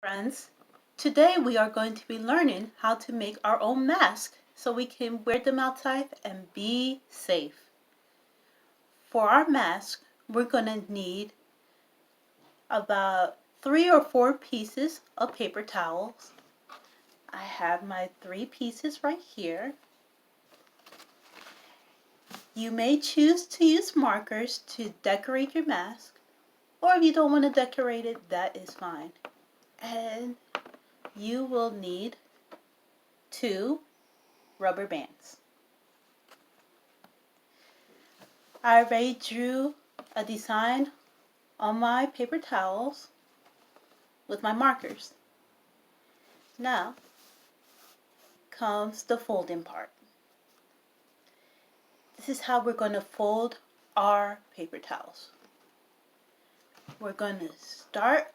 Friends, today we are going to be learning how to make our own mask so we can wear them outside and be safe. For our mask, we're going to need about 3 or 4 pieces of paper towels. I have my 3 pieces right here. You may choose to use markers to decorate your mask, or if you don't want to decorate it, that is fine. And you will need 2 rubber bands. I already drew a design on my paper towels with my markers. Now comes the folding part. This is how we're going to fold our paper towels. We're going to start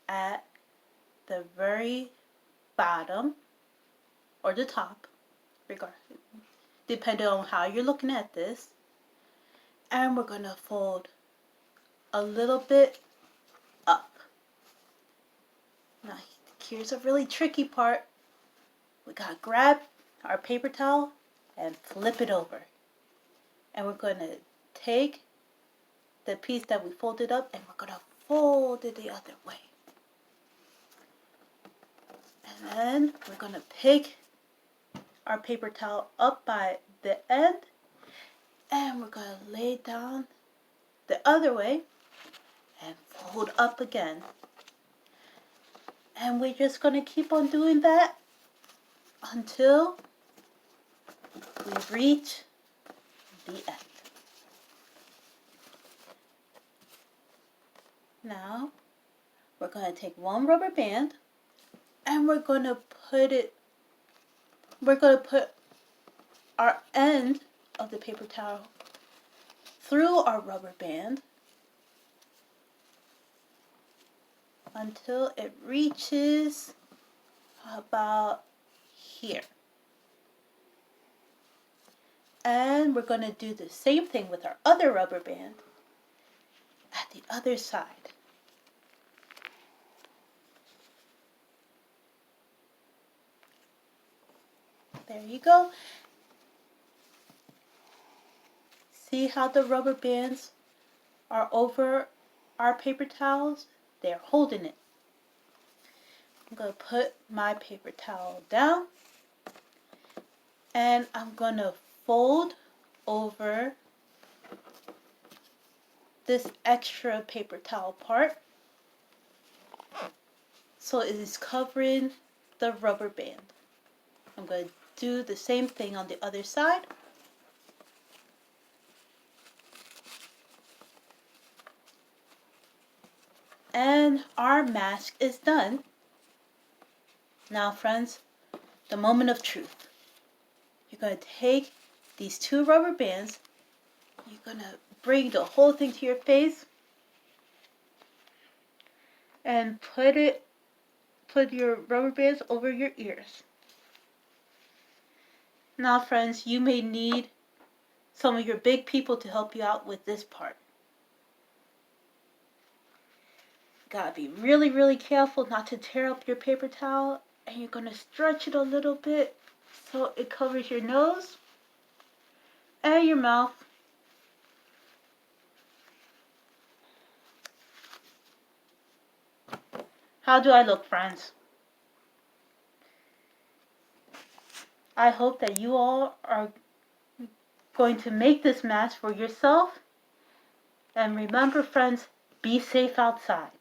at the very bottom or the top, depending on how you're looking at this. And we're going to fold a little bit up. Now here's a really tricky part. We gotta grab our paper towel and flip it over. And we're gonna take the piece that we folded up and we're gonna fold it the other way. And then we're gonna pick our paper towel up by the end and we're gonna lay it down the other way and fold up again. And we're just gonna keep on doing that until we reach the end. Now we're going to take 1 rubber band and we're going to put our end of the paper towel through our rubber band until it reaches about here. And we're going to do the same thing with our other rubber band at the other side. There you go. See how the rubber bands are over our paper towels? They're holding it. I'm going to put my paper towel down and I'm going to fold over this extra paper towel part so it is covering the rubber band. I'm going to do the same thing on the other side. And our mask is done. Now friends, the moment of truth. You're going to take these 2 rubber bands, you're going to bring the whole thing to your face and put your rubber bands over your ears. Now friends, you may need some of your big people to help you out with this part. Gotta be really, really careful not to tear up your paper towel, and you're gonna stretch it a little bit so it covers your nose and your mouth. How do I look, friends? I hope that you all are going to make this mask for yourself. And remember, friends, be safe outside.